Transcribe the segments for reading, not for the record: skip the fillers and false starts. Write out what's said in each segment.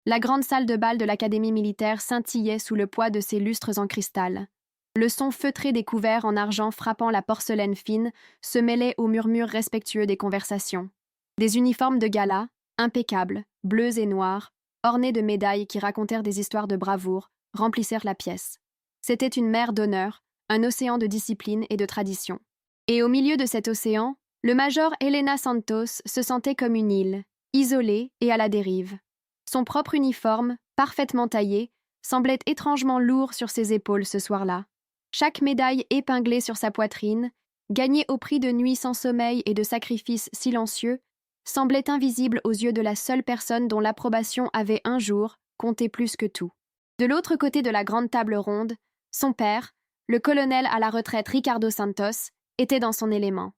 La grande salle de bal de l'académie militaire scintillait sous le poids de ses lustres en cristal. Le son feutré des couverts en argent frappant la porcelaine fine se mêlait aux murmures respectueux des conversations. Des uniformes de gala, impeccables, bleus et noirs, ornés de médailles qui racontèrent des histoires de bravoure, remplissèrent la pièce. C'était une mer d'honneur, un océan de discipline et de tradition. Et au milieu de cet océan, le major Elena Santos se sentait comme une île, isolée et à la dérive. Son propre uniforme, parfaitement taillé, semblait étrangement lourd sur ses épaules ce soir-là. Chaque médaille épinglée sur sa poitrine, gagnée au prix de nuits sans sommeil et de sacrifices silencieux, semblait invisible aux yeux de la seule personne dont l'approbation avait un jour compté plus que tout. De l'autre côté de la grande table ronde, son père, le colonel à la retraite Ricardo Santos, était dans son élément.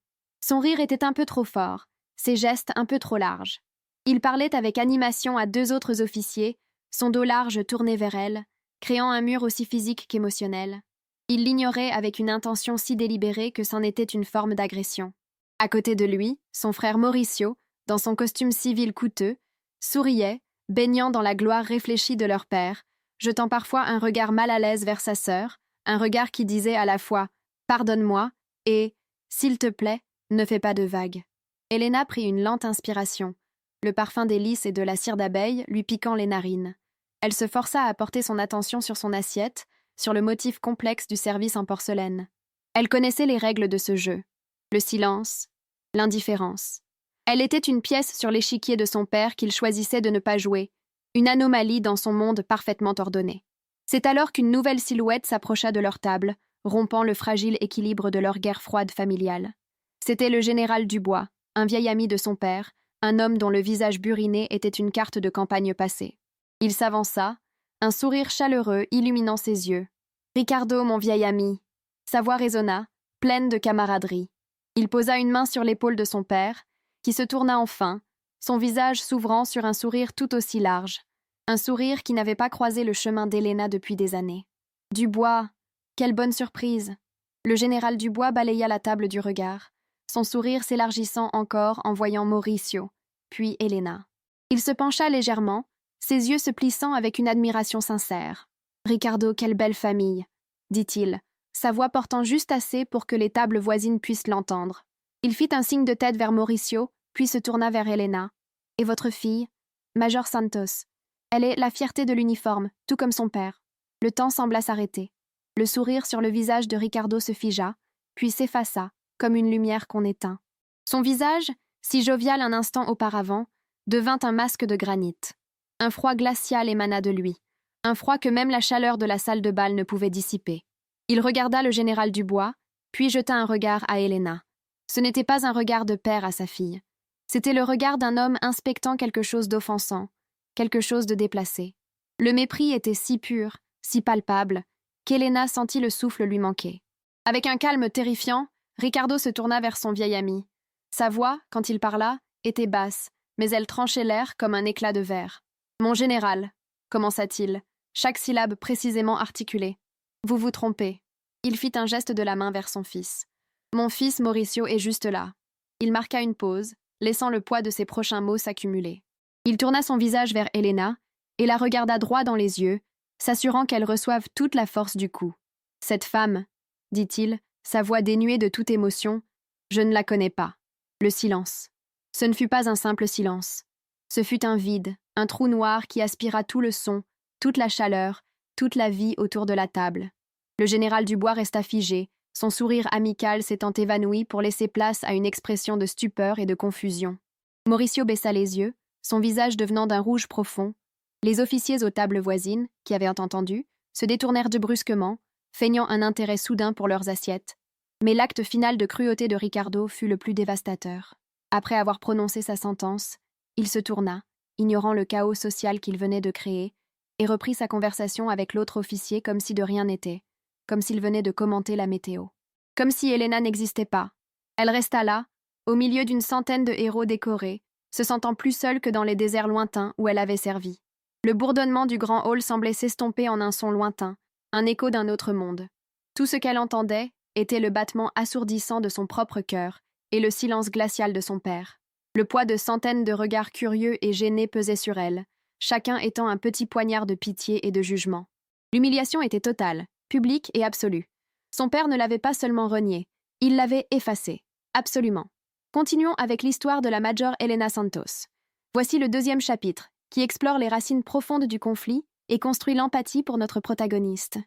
Son rire était un peu trop fort, ses gestes un peu trop larges. Il parlait avec animation à deux autres officiers, son dos large tourné vers elle, créant un mur aussi physique qu'émotionnel. Il l'ignorait avec une intention si délibérée que c'en était une forme d'agression. À côté de lui, son frère Mauricio, dans son costume civil coûteux, souriait, baignant dans la gloire réfléchie de leur père, jetant parfois un regard mal à l'aise vers sa sœur, un regard qui disait à la fois « Pardonne-moi » et « S'il te plaît, ne fais pas de vagues ». Elena prit une lente inspiration, le parfum des lys et de la cire d'abeille lui piquant les narines. Elle se força à porter son attention sur son assiette, sur le motif complexe du service en porcelaine. Elle connaissait les règles de ce jeu. Le silence, l'indifférence. Elle était une pièce sur l'échiquier de son père qu'il choisissait de ne pas jouer, une anomalie dans son monde parfaitement ordonné. C'est alors qu'une nouvelle silhouette s'approcha de leur table, rompant le fragile équilibre de leur guerre froide familiale. C'était le général Dubois, un vieil ami de son père, un homme dont le visage buriné était une carte de campagne passée. Il s'avança, un sourire chaleureux illuminant ses yeux. « Ricardo, mon vieil ami !» Sa voix résonna, pleine de camaraderie. Il posa une main sur l'épaule de son père, qui se tourna enfin, son visage s'ouvrant sur un sourire tout aussi large, un sourire qui n'avait pas croisé le chemin d'Elena depuis des années. « Dubois, quelle bonne surprise !» Le général Dubois balaya la table du regard, son sourire s'élargissant encore en voyant Mauricio, puis Elena. Il se pencha légèrement, ses yeux se plissant avec une admiration sincère. « Ricardo, quelle belle famille !» dit-il, sa voix portant juste assez pour que les tables voisines puissent l'entendre. Il fit un signe de tête vers Mauricio, puis se tourna vers Elena. « Et votre fille ?»« Major Santos. Elle est la fierté de l'uniforme, tout comme son père. » Le temps sembla s'arrêter. Le sourire sur le visage de Ricardo se figea, puis s'effaça, comme une lumière qu'on éteint. Son visage, si jovial un instant auparavant, devint un masque de granit. Un froid glacial émana de lui, un froid que même la chaleur de la salle de bal ne pouvait dissiper. Il regarda le général Dubois, puis jeta un regard à Elena. Ce n'était pas un regard de père à sa fille. C'était le regard d'un homme inspectant quelque chose d'offensant, quelque chose de déplacé. Le mépris était si pur, si palpable, qu'Elena sentit le souffle lui manquer. Avec un calme terrifiant, Ricardo se tourna vers son vieil ami. Sa voix, quand il parla, était basse, mais elle tranchait l'air comme un éclat de verre. « Mon général, » commença-t-il, chaque syllabe précisément articulée. « Vous vous trompez. » Il fit un geste de la main vers son fils. « Mon fils Mauricio est juste là. » Il marqua une pause, laissant le poids de ses prochains mots s'accumuler. Il tourna son visage vers Elena et la regarda droit dans les yeux, s'assurant qu'elle reçoive toute la force du coup. « Cette femme, » dit-il, sa voix dénuée de toute émotion, « je ne la connais pas. » Le silence. Ce ne fut pas un simple silence. Ce fut un vide, un trou noir qui aspira tout le son, toute la chaleur, toute la vie autour de la table. Le général Dubois resta figé, son sourire amical s'étant évanoui pour laisser place à une expression de stupeur et de confusion. Mauricio baissa les yeux, son visage devenant d'un rouge profond. Les officiers aux tables voisines, qui avaient entendu, se détournèrent de brusquement, feignant un intérêt soudain pour leurs assiettes. Mais l'acte final de cruauté de Ricardo fut le plus dévastateur. Après avoir prononcé sa sentence, il se tourna, ignorant le chaos social qu'il venait de créer, et reprit sa conversation avec l'autre officier comme si de rien n'était, comme s'il venait de commenter la météo. Comme si Elena n'existait pas. Elle resta là, au milieu d'une centaine de héros décorés, se sentant plus seule que dans les déserts lointains où elle avait servi. Le bourdonnement du grand hall semblait s'estomper en un son lointain, un écho d'un autre monde. Tout ce qu'elle entendait était le battement assourdissant de son propre cœur et le silence glacial de son père. Le poids de centaines de regards curieux et gênés pesait sur elle, chacun étant un petit poignard de pitié et de jugement. L'humiliation était totale, publique et absolue. Son père ne l'avait pas seulement renié, il l'avait effacé. Absolument. Continuons avec l'histoire de la Major Elena Santos. Voici le 2e chapitre, qui explore les racines profondes du conflit et construit l'empathie pour notre protagoniste.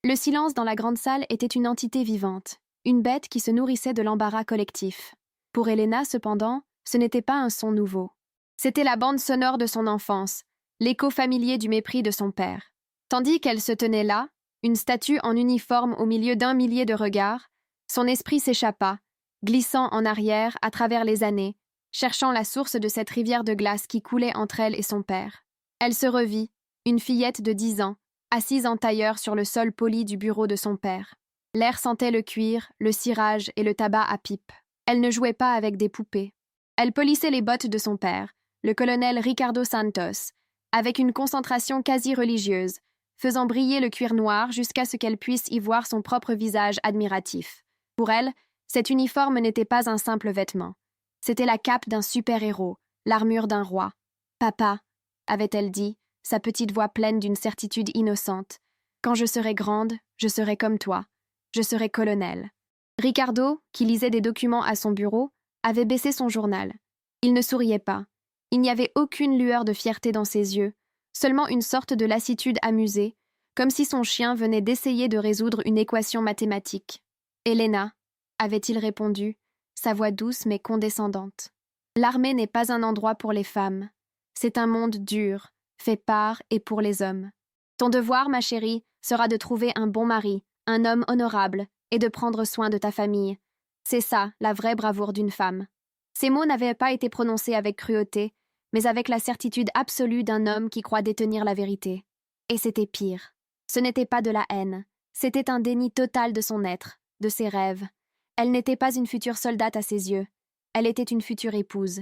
Le silence dans la grande salle était une entité vivante, une bête qui se nourrissait de l'embarras collectif. Pour Elena, cependant, ce n'était pas un son nouveau. C'était la bande sonore de son enfance, l'écho familier du mépris de son père. Tandis qu'elle se tenait là, une statue en uniforme au milieu d'un millier de regards, son esprit s'échappa, glissant en arrière à travers les années, cherchant la source de cette rivière de glace qui coulait entre elle et son père. Elle se revit, une fillette de 10 ans, assise en tailleur sur le sol poli du bureau de son père. L'air sentait le cuir, le cirage et le tabac à pipe. Elle ne jouait pas avec des poupées. Elle polissait les bottes de son père, le colonel Ricardo Santos, avec une concentration quasi religieuse, faisant briller le cuir noir jusqu'à ce qu'elle puisse y voir son propre visage admiratif. Pour elle, cet uniforme n'était pas un simple vêtement. C'était la cape d'un super-héros, l'armure d'un roi. « Papa », avait-elle dit, sa petite voix pleine d'une certitude innocente, « quand je serai grande, je serai comme toi. Je serai colonel. » Ricardo, qui lisait des documents à son bureau, avait baissé son journal. Il ne souriait pas. Il n'y avait aucune lueur de fierté dans ses yeux, seulement une sorte de lassitude amusée, comme si son chien venait d'essayer de résoudre une équation mathématique. « Elena », avait-il répondu, sa voix douce mais condescendante. « L'armée n'est pas un endroit pour les femmes. C'est un monde dur, fait par et pour les hommes. Ton devoir, ma chérie, sera de trouver un bon mari, un homme honorable, et de prendre soin de ta famille. C'est ça, la vraie bravoure d'une femme. » Ces mots n'avaient pas été prononcés avec cruauté, mais avec la certitude absolue d'un homme qui croit détenir la vérité. Et c'était pire. Ce n'était pas de la haine, c'était un déni total de son être, de ses rêves. Elle n'était pas une future soldate à ses yeux. Elle était une future épouse,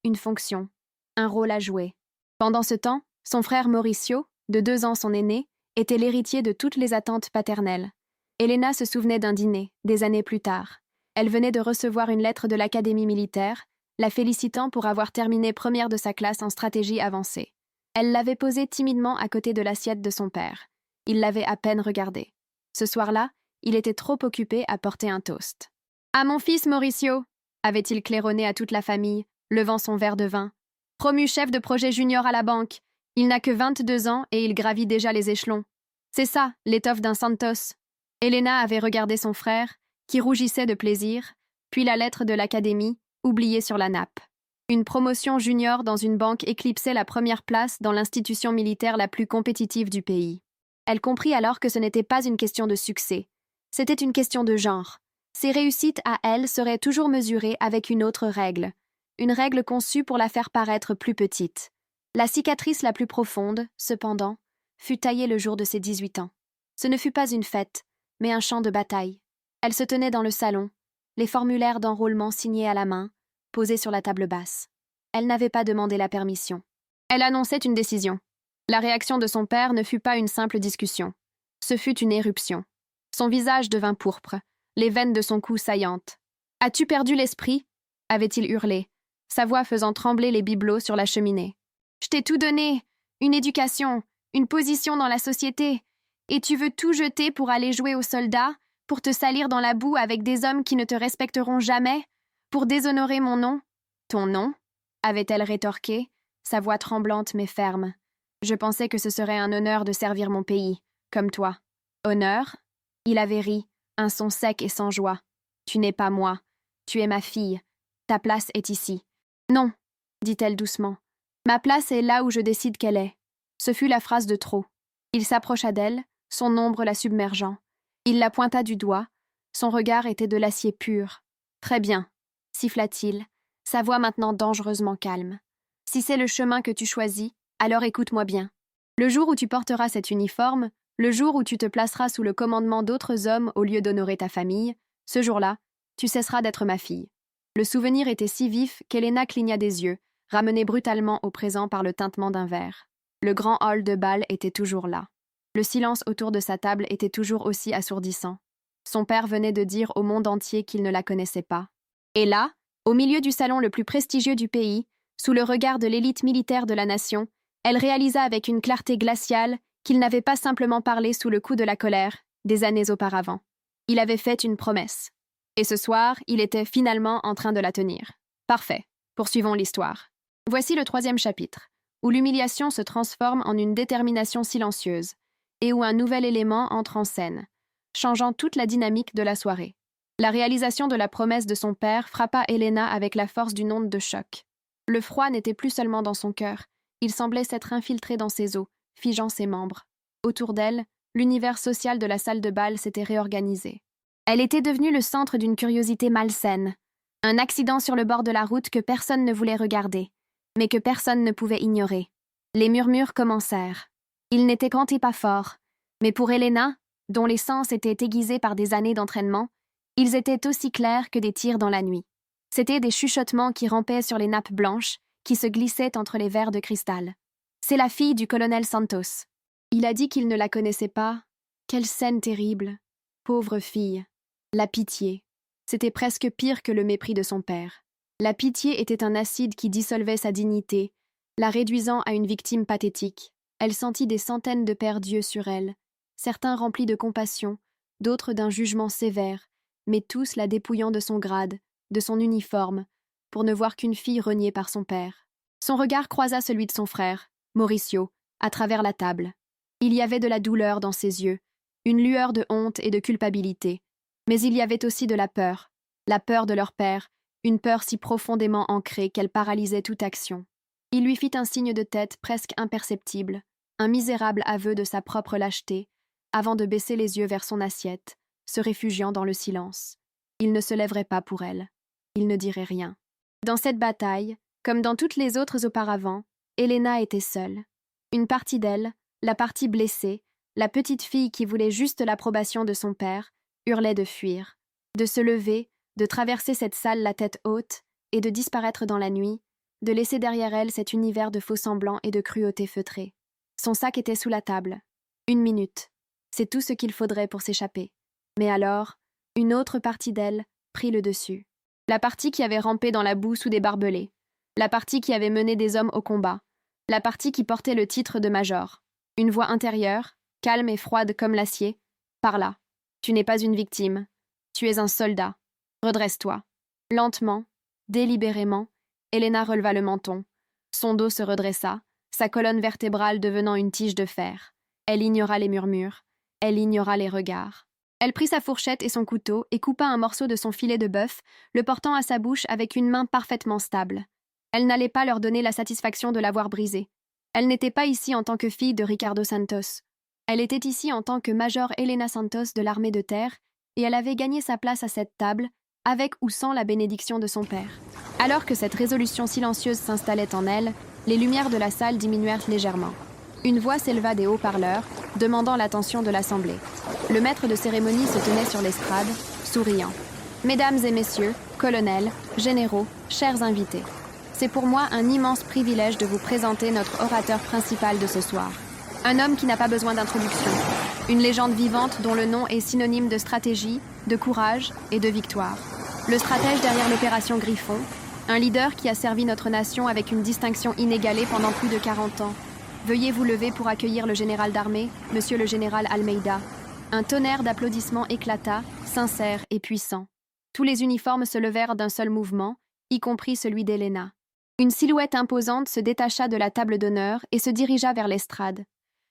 une fonction, un rôle à jouer. Pendant ce temps, son frère Mauricio, de 2 ans son aîné, était l'héritier de toutes les attentes paternelles. Elena se souvenait d'un dîner, des années plus tard. Elle venait de recevoir une lettre de l'Académie militaire, la félicitant pour avoir terminé première de sa classe en stratégie avancée. Elle l'avait posée timidement à côté de l'assiette de son père. Il l'avait à peine regardée. Ce soir-là, il était trop occupé à porter un toast. « À mon fils Mauricio !» avait-il claironné à toute la famille, levant son verre de vin. « Promu chef de projet junior à la banque. Il n'a que 22 ans et il gravit déjà les échelons. C'est ça, l'étoffe d'un Santos. » Elena avait regardé son frère, qui rougissait de plaisir, puis la lettre de l'Académie, oubliée sur la nappe. Une promotion junior dans une banque éclipsait la première place dans l'institution militaire la plus compétitive du pays. Elle comprit alors que ce n'était pas une question de succès. C'était une question de genre. Ses réussites à elle seraient toujours mesurées avec une autre règle. Une règle conçue pour la faire paraître plus petite. La cicatrice la plus profonde, cependant, fut taillée le jour de ses 18 ans. Ce ne fut pas une fête, mais un champ de bataille. Elle se tenait dans le salon, les formulaires d'enrôlement signés à la main, posés sur la table basse. Elle n'avait pas demandé la permission. Elle annonçait une décision. La réaction de son père ne fut pas une simple discussion. Ce fut une éruption. Son visage devint pourpre, les veines de son cou saillantes. « As-tu perdu l'esprit » avait-il hurlé, sa voix faisant trembler les bibelots sur la cheminée. « Je t'ai tout donné, une éducation, une position dans la société, et tu veux tout jeter pour aller jouer aux soldats, pour te salir dans la boue avec des hommes qui ne te respecteront jamais, pour déshonorer mon nom. »« Ton nom » avait-elle rétorqué, sa voix tremblante mais ferme. « Je pensais que ce serait un honneur de servir mon pays, comme toi. »« Honneur » Il avait ri, un son sec et sans joie. « Tu n'es pas moi. Tu es ma fille. Ta place est ici. »« Non, » dit-elle doucement. « Ma place est là où je décide qu'elle est. » Ce fut la phrase de trop. Il s'approcha d'elle, son ombre la submergeant. Il la pointa du doigt. Son regard était de l'acier pur. « Très bien, » siffla-t-il, sa voix maintenant dangereusement calme. « Si c'est le chemin que tu choisis, alors écoute-moi bien. Le jour où tu porteras cet uniforme, le jour où tu te placeras sous le commandement d'autres hommes au lieu d'honorer ta famille, ce jour-là, tu cesseras d'être ma fille. » Le souvenir était si vif qu'Elena cligna des yeux, ramenée brutalement au présent par le tintement d'un verre. Le grand hall de bal était toujours là. Le silence autour de sa table était toujours aussi assourdissant. Son père venait de dire au monde entier qu'il ne la connaissait pas. Et là, au milieu du salon le plus prestigieux du pays, sous le regard de l'élite militaire de la nation, Elle réalisa avec une clarté glaciale qu'il n'avait pas simplement parlé sous le coup de la colère des années auparavant. Il avait fait une promesse. Et ce soir, il était finalement en train de la tenir. Parfait. Poursuivons l'histoire. Voici le 3e chapitre, où l'humiliation se transforme en une détermination silencieuse et où un nouvel élément entre en scène, changeant toute la dynamique de la soirée. La réalisation de la promesse de son père frappa Elena avec la force d'une onde de choc. Le froid n'était plus seulement dans son cœur, il semblait s'être infiltré dans ses os, figeant ses membres. Autour d'elle, l'univers social de la salle de bal s'était réorganisé. Elle était devenue le centre d'une curiosité malsaine, un accident sur le bord de la route que personne ne voulait regarder, mais que personne ne pouvait ignorer. Les murmures commencèrent. Ils n'étaient cantés pas fort, mais pour Elena, dont les sens étaient aiguisés par des années d'entraînement, ils étaient aussi clairs que des tirs dans la nuit. C'étaient des chuchotements qui rampaient sur les nappes blanches, qui se glissaient entre les verres de cristal. C'est la fille du colonel Santos. Il a dit qu'il ne la connaissait pas. Quelle scène terrible. Pauvre fille. La pitié. C'était presque pire que le mépris de son père. La pitié était un acide qui dissolvait sa dignité, la réduisant à une victime pathétique. Elle sentit des centaines de pères Dieu sur elle, certains remplis de compassion, d'autres d'un jugement sévère, mais tous la dépouillant de son grade, de son uniforme, pour ne voir qu'une fille reniée par son père. Son regard croisa celui de son frère, Mauricio, à travers la table. Il y avait de la douleur dans ses yeux, une lueur de honte et de culpabilité. Mais il y avait aussi de la peur de leur père, une peur si profondément ancrée qu'elle paralysait toute action. Il lui fit un signe de tête presque imperceptible, un misérable aveu de sa propre lâcheté, avant de baisser les yeux vers son assiette, se réfugiant dans le silence. Il ne se lèverait pas pour elle. Il ne dirait rien. Dans cette bataille, comme dans toutes les autres auparavant, Elena était seule. Une partie d'elle, la partie blessée, la petite fille qui voulait juste l'approbation de son père, hurlait de fuir, de se lever, de traverser cette salle la tête haute et de disparaître dans la nuit, de laisser derrière elle cet univers de faux-semblants et de cruauté feutrée. Son sac était sous la table. 1 minute. C'est tout ce qu'il faudrait pour s'échapper. Mais alors, une autre partie d'elle prit le dessus. La partie qui avait rampé dans la boue sous des barbelés. La partie qui avait mené des hommes au combat. La partie qui portait le titre de major. Une voix intérieure, calme et froide comme l'acier, parla. Tu n'es pas une victime. Tu es un soldat. Redresse-toi. Lentement, délibérément, Elena releva le menton. Son dos se redressa, sa colonne vertébrale devenant une tige de fer. Elle ignora les murmures. Elle ignora les regards. Elle prit sa fourchette et son couteau et coupa un morceau de son filet de bœuf, le portant à sa bouche avec une main parfaitement stable. Elle n'allait pas leur donner la satisfaction de l'avoir brisé. Elle n'était pas ici en tant que fille de Ricardo Santos. Elle était ici en tant que Major Elena Santos de l'armée de terre, et elle avait gagné sa place à cette table, avec ou sans la bénédiction de son père. Alors que cette résolution silencieuse s'installait en elle, les lumières de la salle diminuèrent légèrement. Une voix s'éleva des haut-parleurs, demandant l'attention de l'assemblée. Le maître de cérémonie se tenait sur l'estrade, souriant. « Mesdames et messieurs, colonels, généraux, chers invités, c'est pour moi un immense privilège de vous présenter notre orateur principal de ce soir. Un homme qui n'a pas besoin d'introduction. Une légende vivante dont le nom est synonyme de stratégie, de courage et de victoire. Le stratège derrière l'opération Griffon, un leader qui a servi notre nation avec une distinction inégalée pendant plus de 40 ans. Veuillez vous lever pour accueillir le général d'armée, monsieur le général Almeida. » Un tonnerre d'applaudissements éclata, sincère et puissant. Tous les uniformes se levèrent d'un seul mouvement, y compris celui d'Elena. Une silhouette imposante se détacha de la table d'honneur et se dirigea vers l'estrade.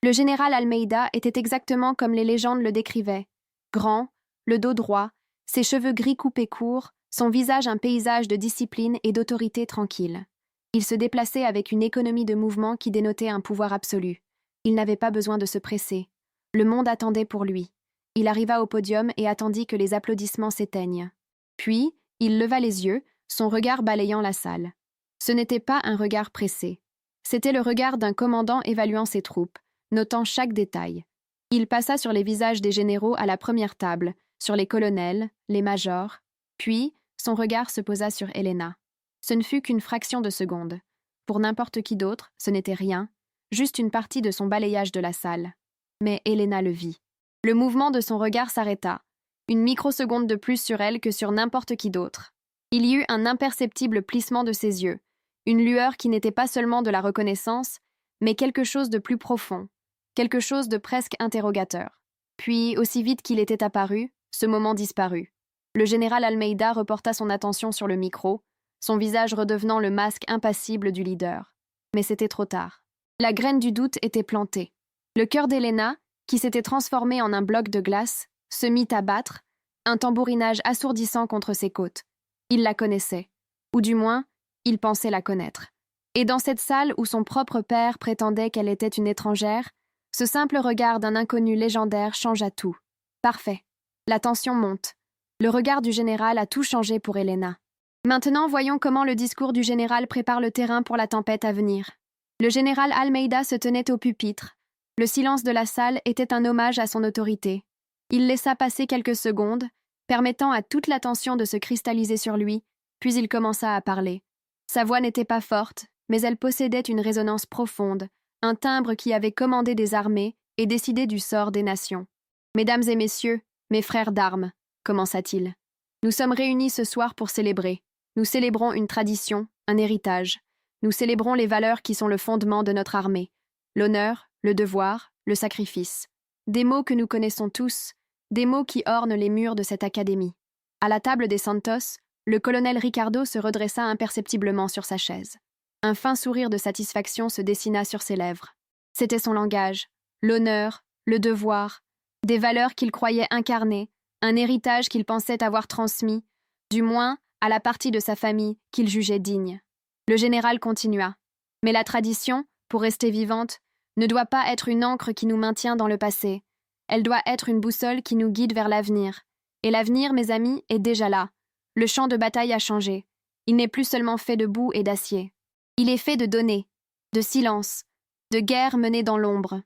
Le général Almeida était exactement comme les légendes le décrivaient. Grand, le dos droit, ses cheveux gris coupés courts, son visage un paysage de discipline et d'autorité tranquille. Il se déplaçait avec une économie de mouvement qui dénotait un pouvoir absolu. Il n'avait pas besoin de se presser. Le monde attendait pour lui. Il arriva au podium et attendit que les applaudissements s'éteignent. Puis, il leva les yeux, son regard balayant la salle. Ce n'était pas un regard pressé. C'était le regard d'un commandant évaluant ses troupes, notant chaque détail. Il passa sur les visages des généraux à la première table, sur les colonels, les majors, puis son regard se posa sur Elena. Ce ne fut qu'une fraction de seconde. Pour n'importe qui d'autre, ce n'était rien, juste une partie de son balayage de la salle. Mais Elena le vit. Le mouvement de son regard s'arrêta, une microseconde de plus sur elle que sur n'importe qui d'autre. Il y eut un imperceptible plissement de ses yeux, une lueur qui n'était pas seulement de la reconnaissance, mais quelque chose de plus profond, quelque chose de presque interrogateur. Puis, aussi vite qu'il était apparu, ce moment disparut. Le général Almeida reporta son attention sur le micro, son visage redevenant le masque impassible du leader. Mais c'était trop tard. La graine du doute était plantée. Le cœur d'Elena, qui s'était transformé en un bloc de glace, se mit à battre, un tambourinage assourdissant contre ses côtes. Il la connaissait, ou du moins, il pensait la connaître. Et dans cette salle où son propre père prétendait qu'elle était une étrangère, ce simple regard d'un inconnu légendaire changea tout. Parfait. La tension monte. Le regard du général a tout changé pour Elena. Maintenant, voyons comment le discours du général prépare le terrain pour la tempête à venir. Le général Almeida se tenait au pupitre. Le silence de la salle était un hommage à son autorité. Il laissa passer quelques secondes, permettant à toute l'attention de se cristalliser sur lui, puis il commença à parler. Sa voix n'était pas forte, mais elle possédait une résonance profonde, un timbre qui avait commandé des armées et décidé du sort des nations. « Mesdames et messieurs, mes frères d'armes, » commença-t-il. « Nous sommes réunis ce soir pour célébrer. Nous célébrons une tradition, un héritage. Nous célébrons les valeurs qui sont le fondement de notre armée. L'honneur, le devoir, le sacrifice. Des mots que nous connaissons tous, des mots qui ornent les murs de cette académie. » À la table des Santos, le colonel Ricardo se redressa imperceptiblement sur sa chaise. Un fin sourire de satisfaction se dessina sur ses lèvres. C'était son langage, l'honneur, le devoir, des valeurs qu'il croyait incarner, un héritage qu'il pensait avoir transmis, du moins à la partie de sa famille qu'il jugeait digne. Le général continua. Mais la tradition, pour rester vivante, ne doit pas être une ancre qui nous maintient dans le passé. Elle doit être une boussole qui nous guide vers l'avenir. Et l'avenir, mes amis, est déjà là. Le champ de bataille a changé. Il n'est plus seulement fait de boue et d'acier. Il est fait de données, de silence, de guerres menées dans l'ombre.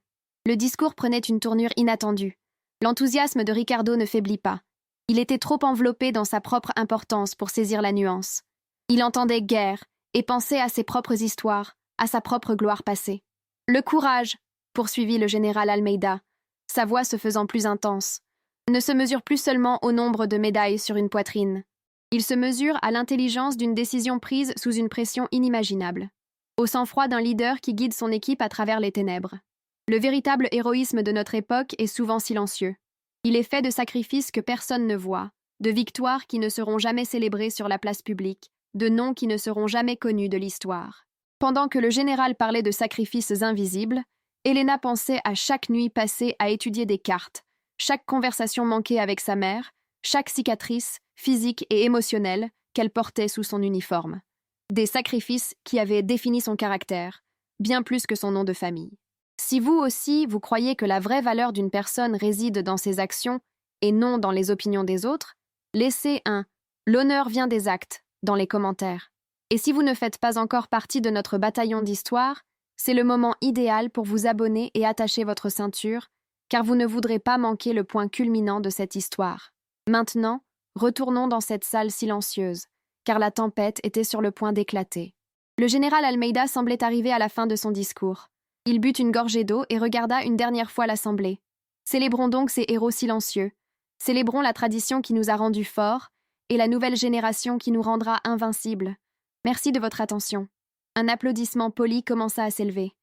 Le discours prenait une tournure inattendue. L'enthousiasme de Ricardo ne faiblit pas. Il était trop enveloppé dans sa propre importance pour saisir la nuance. Il entendait guerre et pensait à ses propres histoires, à sa propre gloire passée. « Le courage !» poursuivit le général Almeida, sa voix se faisant plus intense, ne se mesure plus seulement au nombre de médailles sur une poitrine. Il se mesure à l'intelligence d'une décision prise sous une pression inimaginable, au sang-froid d'un leader qui guide son équipe à travers les ténèbres. Le véritable héroïsme de notre époque est souvent silencieux. Il est fait de sacrifices que personne ne voit, de victoires qui ne seront jamais célébrées sur la place publique, de noms qui ne seront jamais connus de l'histoire. Pendant que le général parlait de sacrifices invisibles, Elena pensait à chaque nuit passée à étudier des cartes, chaque conversation manquée avec sa mère, chaque cicatrice, physique et émotionnelle, qu'elle portait sous son uniforme. Des sacrifices qui avaient défini son caractère, bien plus que son nom de famille. Si vous aussi, vous croyez que la vraie valeur d'une personne réside dans ses actions et non dans les opinions des autres, laissez un « l'honneur vient des actes » dans les commentaires. Et si vous ne faites pas encore partie de notre bataillon d'histoire, c'est le moment idéal pour vous abonner et attacher votre ceinture, car vous ne voudrez pas manquer le point culminant de cette histoire. Maintenant, retournons dans cette salle silencieuse, car la tempête était sur le point d'éclater. Le général Almeida semblait arriver à la fin de son discours. Il but une gorgée d'eau et regarda une dernière fois l'assemblée. Célébrons donc ces héros silencieux. Célébrons la tradition qui nous a rendus forts et la nouvelle génération qui nous rendra invincibles. Merci de votre attention. Un applaudissement poli commença à s'élever.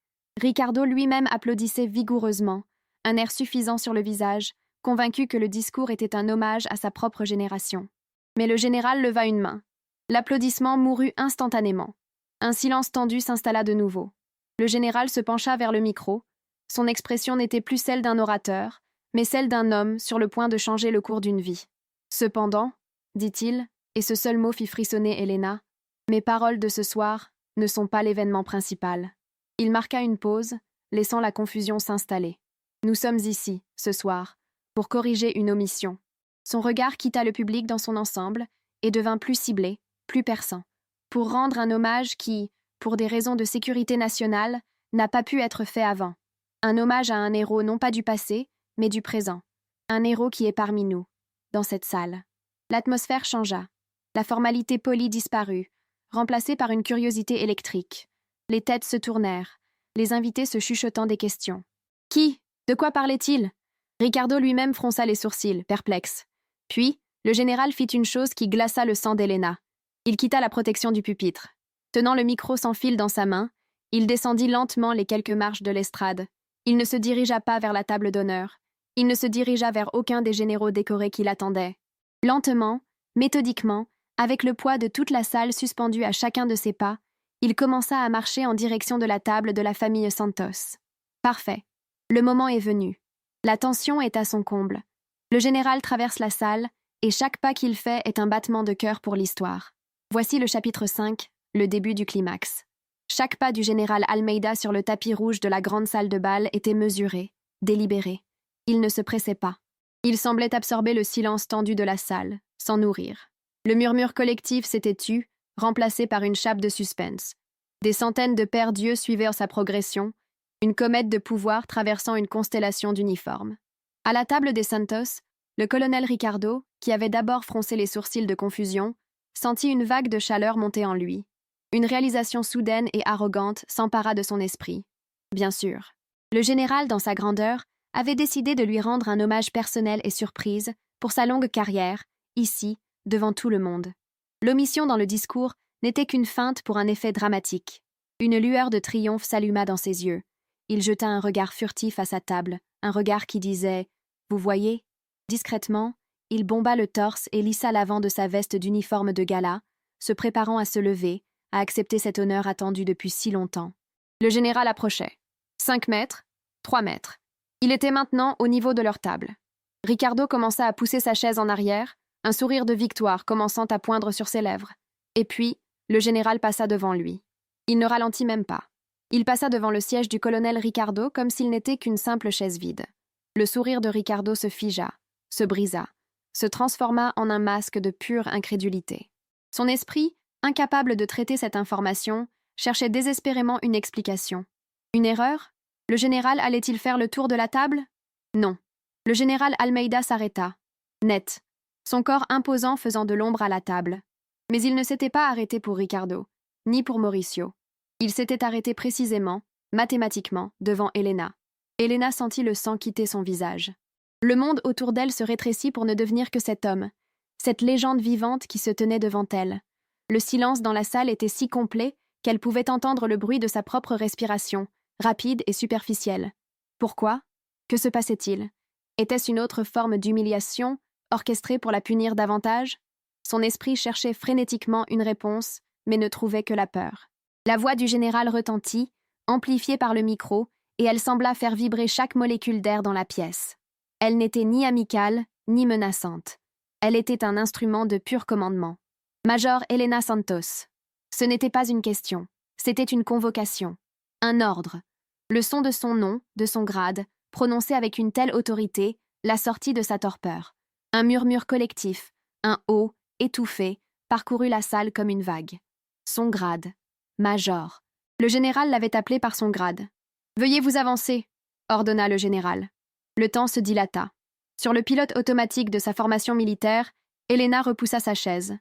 Ricardo lui-même applaudissait vigoureusement, un air suffisant sur le visage, convaincu que le discours était un hommage à sa propre génération. Mais le général leva une main. L'applaudissement mourut instantanément. Un silence tendu s'installa de nouveau. Le général se pencha vers le micro. Son expression n'était plus celle d'un orateur, mais celle d'un homme sur le point de changer le cours d'une vie. Cependant, dit-il, et ce seul mot fit frissonner Elena, mes paroles de ce soir ne sont pas l'événement principal. Il marqua une pause, laissant la confusion s'installer. Nous sommes ici, ce soir, pour corriger une omission. Son regard quitta le public dans son ensemble et devint plus ciblé, plus perçant, pour rendre un hommage qui, pour des raisons de sécurité nationale, n'a pas pu être fait avant. Un hommage à un héros non pas du passé, mais du présent. Un héros qui est parmi nous, dans cette salle. L'atmosphère changea. La formalité polie disparut, remplacée par une curiosité électrique. Les têtes se tournèrent, les invités se chuchotant des questions. Qui? De quoi parlait-il? Ricardo lui-même fronça les sourcils, perplexe. Puis, le général fit une chose qui glaça le sang d'Elena. Il quitta la protection du pupitre. Tenant le micro sans fil dans sa main, Il descendit lentement les quelques marches de l'estrade. Il ne se dirigea pas vers la table d'honneur. Il ne se dirigea vers aucun des généraux décorés qui l'attendaient. Lentement, méthodiquement, avec le poids de toute la salle suspendu à chacun de ses pas, il commença à marcher en direction de la table de la famille Santos. Parfait. Le moment est venu. La tension est à son comble. Le général traverse la salle, et chaque pas qu'il fait est un battement de cœur pour l'histoire. Voici le chapitre 5, le début du climax. Chaque pas du général Almeida sur le tapis rouge de la grande salle de bal était mesuré, délibéré. Il ne se pressait pas. Il semblait absorber le silence tendu de la salle, sans nourrir. Le murmure collectif s'était tu, remplacé par une chape de suspense. Des centaines de paires d'yeux suivaient sa progression, une comète de pouvoir traversant une constellation d'uniformes. À la table des Santos, le colonel Ricardo, qui avait d'abord froncé les sourcils de confusion, sentit une vague de chaleur monter en lui. Une réalisation soudaine et arrogante s'empara de son esprit. Bien sûr, le général, dans sa grandeur, avait décidé de lui rendre un hommage personnel et surprise pour sa longue carrière, ici, devant tout le monde. L'omission dans le discours n'était qu'une feinte pour un effet dramatique. Une lueur de triomphe s'alluma dans ses yeux. Il jeta un regard furtif à sa table, un regard qui disait « Vous voyez ?» Discrètement, il bomba le torse et lissa l'avant de sa veste d'uniforme de gala, se préparant à se lever, à accepter cet honneur attendu depuis si longtemps. Le général approchait. 5 mètres, 3 mètres. Il était maintenant au niveau de leur table. Ricardo commença à pousser sa chaise en arrière, un sourire de victoire commençant à poindre sur ses lèvres. Et puis, le général passa devant lui. Il ne ralentit même pas. Il passa devant le siège du colonel Ricardo comme s'il n'était qu'une simple chaise vide. Le sourire de Ricardo se figea, se brisa, se transforma en un masque de pure incrédulité. Son esprit, incapable de traiter cette information, cherchait désespérément une explication. Une erreur? Le général allait-il faire le tour de la table? Non. Le général Almeida s'arrêta. Net. Son corps imposant faisant de l'ombre à la table. Mais il ne s'était pas arrêté pour Ricardo, ni pour Mauricio. Il s'était arrêté précisément, mathématiquement, devant Helena. Helena sentit le sang quitter son visage. Le monde autour d'elle se rétrécit pour ne devenir que cet homme, cette légende vivante qui se tenait devant elle. Le silence dans la salle était si complet qu'elle pouvait entendre le bruit de sa propre respiration, rapide et superficielle. Pourquoi? Que se passait-il? Était-ce une autre forme d'humiliation, orchestrée pour la punir davantage? Son esprit cherchait frénétiquement une réponse, mais ne trouvait que la peur. La voix du général retentit, amplifiée par le micro, et elle sembla faire vibrer chaque molécule d'air dans la pièce. Elle n'était ni amicale, ni menaçante. Elle était un instrument de pur commandement. Major Helena Santos. Ce n'était pas une question, c'était une convocation. Un ordre. Le son de son nom, de son grade, prononcé avec une telle autorité, la sortit de sa torpeur. Un murmure collectif, un haut, étouffé, parcourut la salle comme une vague. Son grade. Major. Le général l'avait appelé par son grade. « Veuillez vous avancer », ordonna le général. Le temps se dilata. Sur le pilote automatique de sa formation militaire, Helena repoussa sa chaise.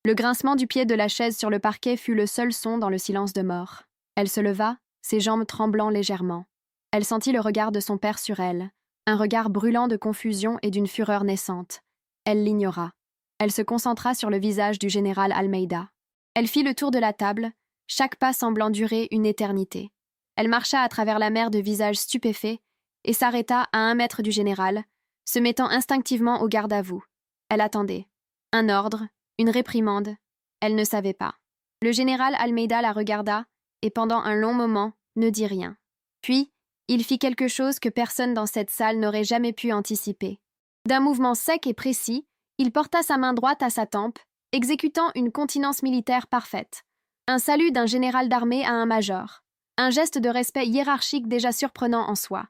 Le grincement du pied de la chaise sur le parquet fut le seul son dans le silence de mort. Elle se leva, ses jambes tremblant légèrement. Elle sentit le regard de son père sur elle, un regard brûlant de confusion et d'une fureur naissante. Elle l'ignora. Elle se concentra sur le visage du général Almeida. Elle fit le tour de la table, chaque pas semblant durer une éternité. Elle marcha à travers la mer de visages stupéfaits et s'arrêta à 1 mètre du général, se mettant instinctivement au garde-à-vous. Elle attendait. Un ordre, une réprimande. Elle ne savait pas. Le général Almeida la regarda et pendant un long moment ne dit rien. Puis, il fit quelque chose que personne dans cette salle n'aurait jamais pu anticiper. D'un mouvement sec et précis, il porta sa main droite à sa tempe, exécutant une continence militaire parfaite. Un salut d'un général d'armée à un major. Un geste de respect hiérarchique déjà surprenant en soi.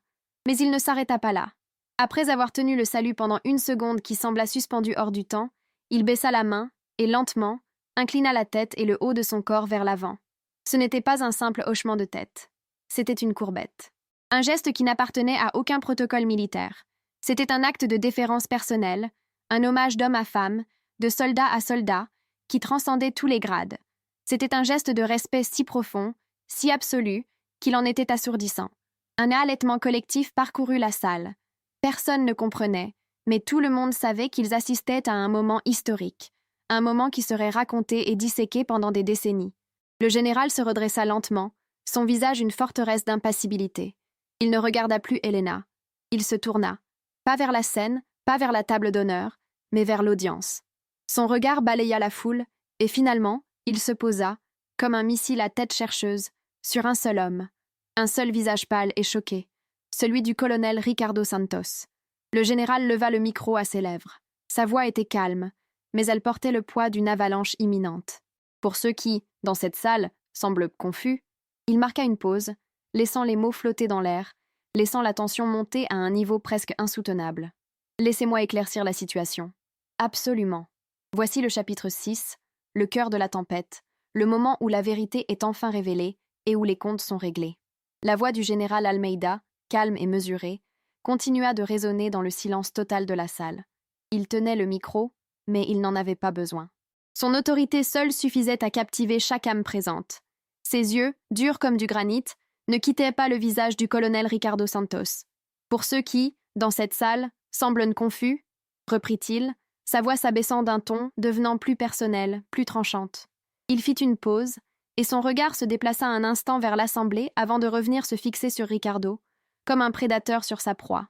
Mais il ne s'arrêta pas là. Après avoir tenu le salut pendant 1 seconde qui sembla suspendue hors du temps, il baissa la main et lentement, inclina la tête et le haut de son corps vers l'avant. Ce n'était pas un simple hochement de tête. C'était une courbette. Un geste qui n'appartenait à aucun protocole militaire. C'était un acte de déférence personnelle, un hommage d'homme à femme, de soldat à soldat, qui transcendait tous les grades. C'était un geste de respect si profond, si absolu, qu'il en était assourdissant. Un halètement collectif parcourut la salle. Personne ne comprenait, mais tout le monde savait qu'ils assistaient à un moment historique, un moment qui serait raconté et disséqué pendant des décennies. Le général se redressa lentement, son visage une forteresse d'impassibilité. Il ne regarda plus Helena. Il se tourna, pas vers la scène, pas vers la table d'honneur, mais vers l'audience. Son regard balaya la foule, et finalement, il se posa, comme un missile à tête chercheuse, sur un seul homme, un seul visage pâle et choqué, celui du colonel Ricardo Santos. Le général leva le micro à ses lèvres. Sa voix était calme, mais elle portait le poids d'une avalanche imminente. Pour ceux qui, dans cette salle, semblent confus, il marqua une pause, laissant les mots flotter dans l'air, laissant la tension monter à un niveau presque insoutenable. Laissez-moi éclaircir la situation. Absolument. Voici le chapitre 6, le cœur de la tempête, le moment où la vérité est enfin révélée et où les comptes sont réglés. La voix du général Almeida, calme et mesurée, continua de résonner dans le silence total de la salle. Il tenait le micro, mais il n'en avait pas besoin. Son autorité seule suffisait à captiver chaque âme présente. Ses yeux, durs comme du granit, ne quittaient pas le visage du colonel Ricardo Santos. Pour ceux qui, dans cette salle, semblent confus, reprit-il, sa voix s'abaissant d'un ton, devenant plus personnelle, plus tranchante. Il fit une pause, et son regard se déplaça un instant vers l'assemblée avant de revenir se fixer sur Ricardo, comme un prédateur sur sa proie.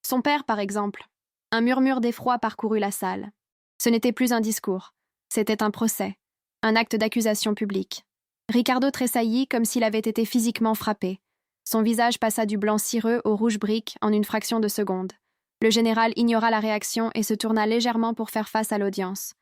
Son père, par exemple. Un murmure d'effroi parcourut la salle. Ce n'était plus un discours, c'était un procès, un acte d'accusation publique. Ricardo tressaillit comme s'il avait été physiquement frappé. Son visage passa du blanc cireux au rouge brique en une fraction de seconde. Le général ignora la réaction et se tourna légèrement pour faire face à l'audience,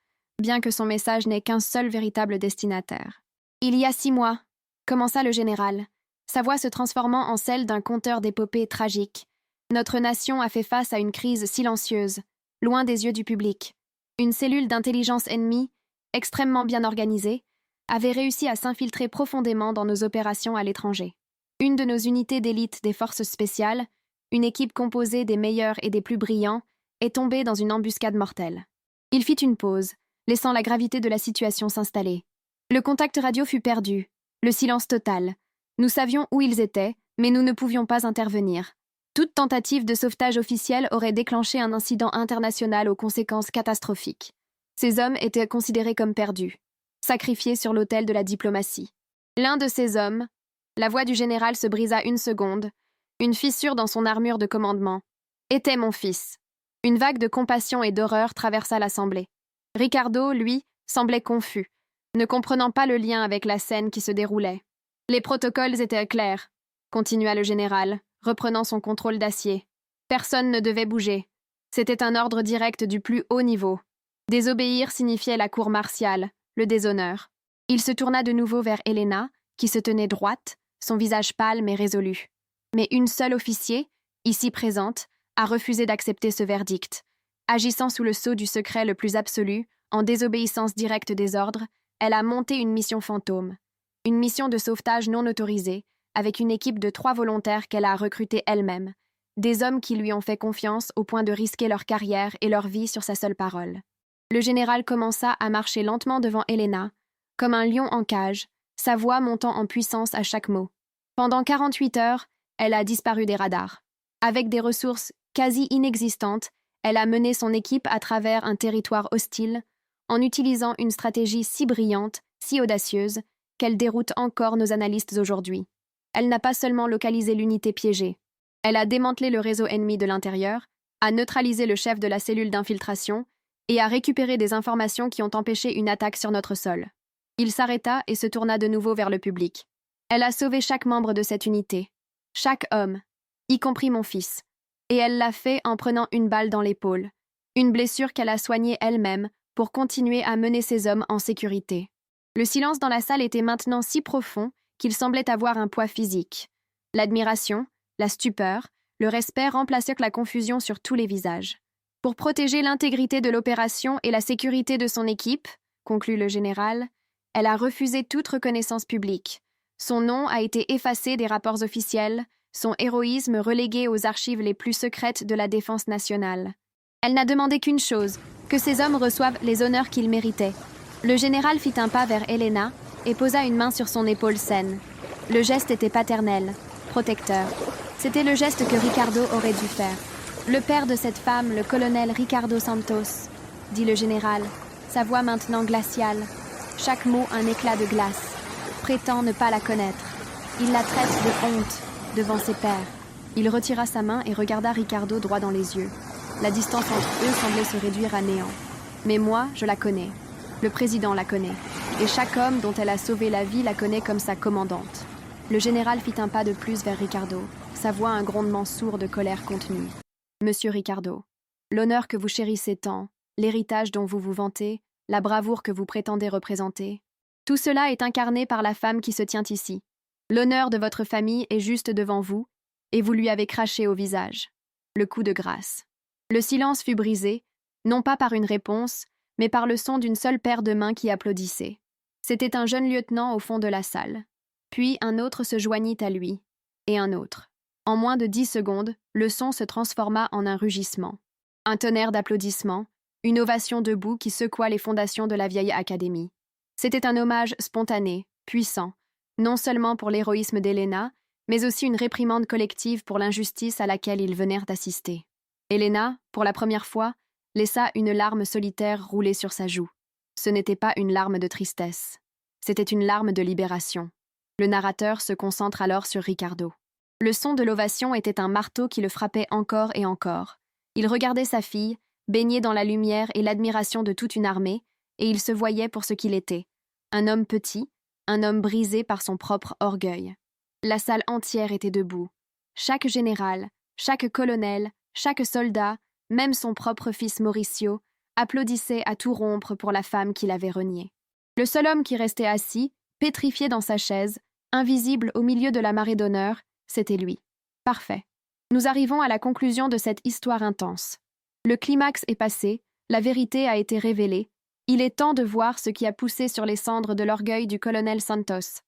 bien que son message n'ait qu'un seul véritable destinataire. « Il y a 6 mois, » commença le général, sa voix se transformant en celle d'un conteur d'épopées tragiques. Notre nation a fait face à une crise silencieuse, loin des yeux du public. Une cellule d'intelligence ennemie, extrêmement bien organisée, avait réussi à s'infiltrer profondément dans nos opérations à l'étranger. Une de nos unités d'élite des forces spéciales, une équipe composée des meilleurs et des plus brillants, est tombée dans une embuscade mortelle. Il fit une pause, laissant la gravité de la situation s'installer. Le contact radio fut perdu, le silence total. Nous savions où ils étaient, mais nous ne pouvions pas intervenir. Toute tentative de sauvetage officiel aurait déclenché un incident international aux conséquences catastrophiques. Ces hommes étaient considérés comme perdus, sacrifiés sur l'autel de la diplomatie. L'un de ces hommes, la voix du général se brisa une seconde, une fissure dans son armure de commandement, était mon fils. Une vague de compassion et d'horreur traversa l'assemblée. Ricardo, lui, semblait confus, ne comprenant pas le lien avec la scène qui se déroulait. Les protocoles étaient clairs, continua le général, reprenant son contrôle d'acier. Personne ne devait bouger. C'était un ordre direct du plus haut niveau. Désobéir signifiait la cour martiale, le déshonneur. Il se tourna de nouveau vers Helena, qui se tenait droite, son visage pâle mais résolu. Mais une seule officier, ici présente, a refusé d'accepter ce verdict. Agissant sous le sceau du secret le plus absolu, en désobéissance directe des ordres, elle a monté une mission fantôme. Une mission de sauvetage non autorisée, avec une équipe de 3 volontaires qu'elle a recrutés elle-même, des hommes qui lui ont fait confiance au point de risquer leur carrière et leur vie sur sa seule parole. Le général commença à marcher lentement devant Helena, comme un lion en cage, sa voix montant en puissance à chaque mot. Pendant 48 heures, elle a disparu des radars. Avec des ressources quasi inexistantes, elle a mené son équipe à travers un territoire hostile, en utilisant une stratégie si brillante, si audacieuse, qu'elle déroute encore nos analystes aujourd'hui. Elle n'a pas seulement localisé l'unité piégée. Elle a démantelé le réseau ennemi de l'intérieur, a neutralisé le chef de la cellule d'infiltration et a récupéré des informations qui ont empêché une attaque sur notre sol. Il s'arrêta et se tourna de nouveau vers le public. Elle a sauvé chaque membre de cette unité, chaque homme, y compris mon fils. Et elle l'a fait en prenant une balle dans l'épaule, une blessure qu'elle a soignée elle-même pour continuer à mener ses hommes en sécurité. Le silence dans la salle était maintenant si profond qu'il semblait avoir un poids physique. L'admiration, la stupeur, le respect remplacèrent la confusion sur tous les visages. Pour protéger l'intégrité de l'opération et la sécurité de son équipe, conclut le général, elle a refusé toute reconnaissance publique. Son nom a été effacé des rapports officiels, son héroïsme relégué aux archives les plus secrètes de la défense nationale. Elle n'a demandé qu'une chose, que ces hommes reçoivent les honneurs qu'ils méritaient. Le général fit un pas vers Helena et posa une main sur son épaule saine. Le geste était paternel, protecteur. C'était le geste que Ricardo aurait dû faire. Le père de cette femme, le colonel Ricardo Santos, dit le général, sa voix maintenant glaciale, chaque mot un éclat de glace, prétend ne pas la connaître. Il la traite de honte devant ses pairs. Il retira sa main et regarda Ricardo droit dans les yeux. La distance entre eux semblait se réduire à néant. Mais moi, je la connais. Le président la connaît. Et chaque homme dont elle a sauvé la vie la connaît comme sa commandante. Le général fit un pas de plus vers Ricardo, sa voix un grondement sourd de colère contenue. Monsieur Ricardo, l'honneur que vous chérissez tant, l'héritage dont vous vous vantez, la bravoure que vous prétendez représenter, tout cela est incarné par la femme qui se tient ici. L'honneur de votre famille est juste devant vous, et vous lui avez craché au visage. Le coup de grâce. Le silence fut brisé, non pas par une réponse, mais par le son d'une seule paire de mains qui applaudissait. C'était un jeune lieutenant au fond de la salle. Puis un autre se joignit à lui, et un autre. En moins de 10 secondes, le son se transforma en un rugissement. Un tonnerre d'applaudissements, une ovation debout qui secoua les fondations de la vieille académie. C'était un hommage spontané, puissant, non seulement pour l'héroïsme d'Helena, mais aussi une réprimande collective pour l'injustice à laquelle ils venèrent d'assister. Helena, pour la première fois, laissa une larme solitaire rouler sur sa joue. Ce n'était pas une larme de tristesse. C'était une larme de libération. Le narrateur se concentre alors sur Ricardo. Le son de l'ovation était un marteau qui le frappait encore et encore. Il regardait sa fille, baigné dans la lumière et l'admiration de toute une armée, et il se voyait pour ce qu'il était. Un homme petit, un homme brisé par son propre orgueil. La salle entière était debout. Chaque général, chaque colonel, chaque soldat, même son propre fils Mauricio, applaudissait à tout rompre pour la femme qu'il avait reniée. Le seul homme qui restait assis, pétrifié dans sa chaise, invisible au milieu de la marée d'honneur, c'était lui. Parfait. Nous arrivons à la conclusion de cette histoire intense. Le climax est passé, la vérité a été révélée. Il est temps de voir ce qui a poussé sur les cendres de l'orgueil du colonel Santos.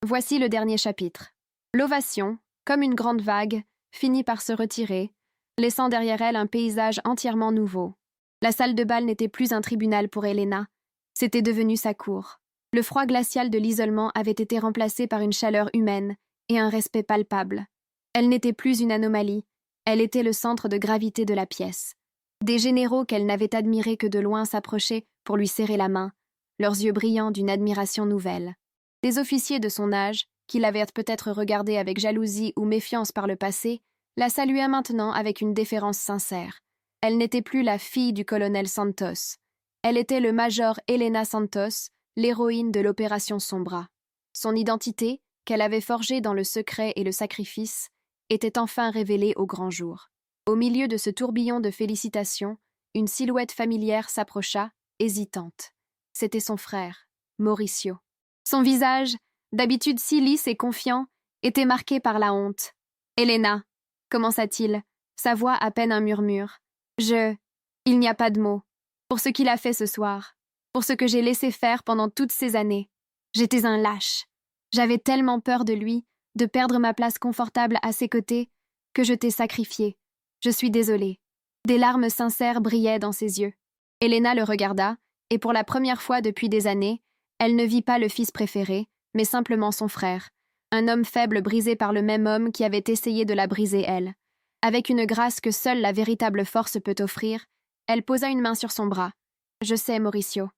Voici le dernier chapitre. L'ovation, comme une grande vague, finit par se retirer, laissant derrière elle un paysage entièrement nouveau. La salle de bal n'était plus un tribunal pour Helena, c'était devenu sa cour. Le froid glacial de l'isolement avait été remplacé par une chaleur humaine et un respect palpable. Elle n'était plus une anomalie, elle était le centre de gravité de la pièce. Des généraux qu'elle n'avait admirés que de loin s'approchaient pour lui serrer la main, leurs yeux brillants d'une admiration nouvelle. Des officiers de son âge, qui l'avaient peut-être regardée avec jalousie ou méfiance par le passé, la saluaient maintenant avec une déférence sincère. Elle n'était plus la fille du colonel Santos. Elle était le major Helena Santos, l'héroïne de l'opération Sombra. Son identité, qu'elle avait forgée dans le secret et le sacrifice, était enfin révélée au grand jour. Au milieu de ce tourbillon de félicitations, une silhouette familière s'approcha, hésitante. C'était son frère, Mauricio. Son visage, d'habitude si lisse et confiant, était marqué par la honte. « Helena » commença-t-il, sa voix à peine un murmure. « Il n'y a pas de mots. Pour ce qu'il a fait ce soir, pour ce que j'ai laissé faire pendant toutes ces années. J'étais un lâche. J'avais tellement peur de lui, de perdre ma place confortable à ses côtés, que je t'ai sacrifié. Je suis désolée. » Des larmes sincères brillaient dans ses yeux. Helena le regarda, et pour la première fois depuis des années, elle ne vit pas le fils préféré, mais simplement son frère, un homme faible brisé par le même homme qui avait essayé de la briser elle. Avec une grâce que seule la véritable force peut offrir, elle posa une main sur son bras. « Je sais, Mauricio, »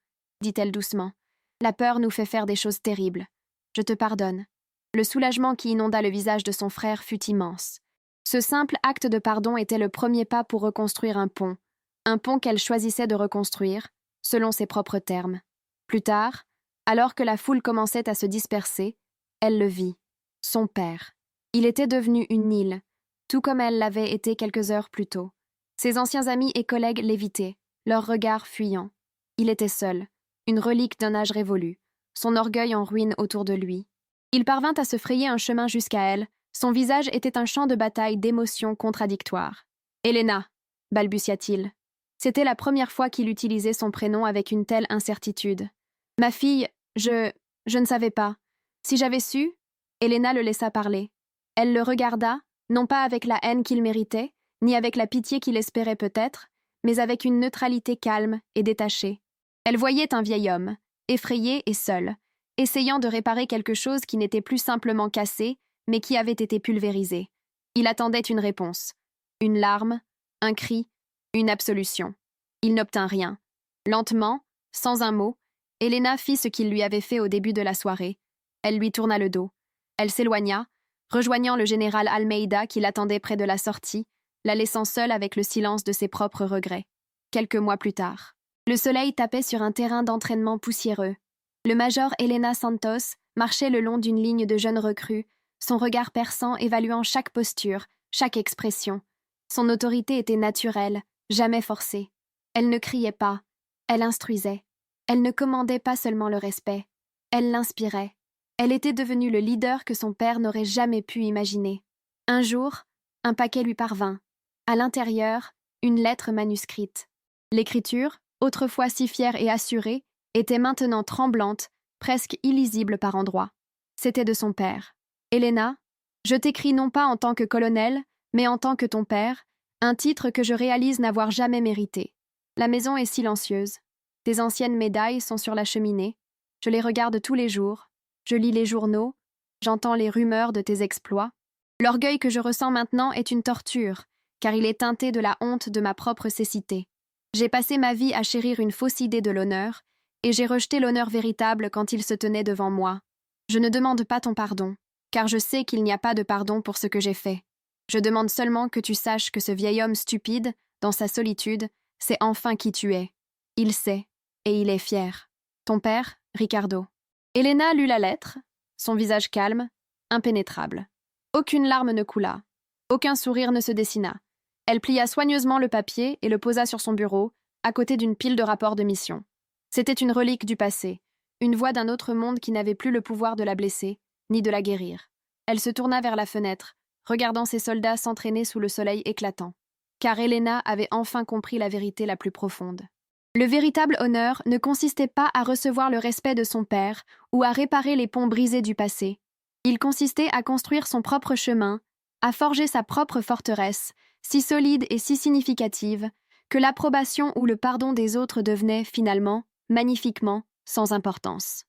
dit-elle doucement. « La peur nous fait faire des choses terribles. Je te pardonne. » Le soulagement qui inonda le visage de son frère fut immense. Ce simple acte de pardon était le premier pas pour reconstruire un pont qu'elle choisissait de reconstruire, selon ses propres termes. Plus tard, alors que la foule commençait à se disperser, elle le vit. Son père. Il était devenu une île, tout comme elle l'avait été quelques heures plus tôt. Ses anciens amis et collègues l'évitaient, leurs regards fuyants. Il était seul, une relique d'un âge révolu, son orgueil en ruine autour de lui. Il parvint à se frayer un chemin jusqu'à elle, son visage était un champ de bataille d'émotions contradictoires. « Helena » balbutia-t-il. C'était la première fois qu'il utilisait son prénom avec une telle incertitude. « Ma fille, je ne savais pas. Si j'avais su… » Helena le laissa parler. Elle le regarda, non pas avec la haine qu'il méritait, ni avec la pitié qu'il espérait peut-être, mais avec une neutralité calme et détachée. Elle voyait un vieil homme, effrayé et seul, essayant de réparer quelque chose qui n'était plus simplement cassé, mais qui avait été pulvérisé. Il attendait une réponse. Une larme, un cri, une absolution. Il n'obtint rien. Lentement, sans un mot, Helena fit ce qu'il lui avait fait au début de la soirée. Elle lui tourna le dos. Elle s'éloigna, rejoignant le général Almeida qui l'attendait près de la sortie, la laissant seule avec le silence de ses propres regrets. Quelques mois plus tard, le soleil tapait sur un terrain d'entraînement poussiéreux. Le major Elena Santos marchait le long d'une ligne de jeunes recrues, son regard perçant évaluant chaque posture, chaque expression. Son autorité était naturelle, jamais forcée. Elle ne criait pas, elle instruisait. Elle ne commandait pas seulement le respect, elle l'inspirait. Elle était devenue le leader que son père n'aurait jamais pu imaginer. Un jour, un paquet lui parvint. À l'intérieur, une lettre manuscrite. L'écriture, autrefois si fière et assurée, était maintenant tremblante, presque illisible par endroits. C'était de son père. « Elena, je t'écris non pas en tant que colonel, mais en tant que ton père, un titre que je réalise n'avoir jamais mérité. La maison est silencieuse. Tes anciennes médailles sont sur la cheminée. Je les regarde tous les jours. Je lis les journaux. J'entends les rumeurs de tes exploits. L'orgueil que je ressens maintenant est une torture, car il est teinté de la honte de ma propre cécité. J'ai passé ma vie à chérir une fausse idée de l'honneur, et j'ai rejeté l'honneur véritable quand il se tenait devant moi. Je ne demande pas ton pardon, car je sais qu'il n'y a pas de pardon pour ce que j'ai fait. Je demande seulement que tu saches que ce vieil homme stupide, dans sa solitude, sait enfin qui tu es. Il sait, et il est fier. Ton père, Ricardo. » Elena lut la lettre, son visage calme, impénétrable. Aucune larme ne coula, aucun sourire ne se dessina. Elle plia soigneusement le papier et le posa sur son bureau, à côté d'une pile de rapports de mission. C'était une relique du passé, une voix d'un autre monde qui n'avait plus le pouvoir de la blesser, ni de la guérir. Elle se tourna vers la fenêtre, regardant ses soldats s'entraîner sous le soleil éclatant. Car Elena avait enfin compris la vérité la plus profonde. Le véritable honneur ne consistait pas à recevoir le respect de son père ou à réparer les ponts brisés du passé. Il consistait à construire son propre chemin, à forger sa propre forteresse, si solide et si significative, que l'approbation ou le pardon des autres devenait, finalement, magnifiquement, sans importance.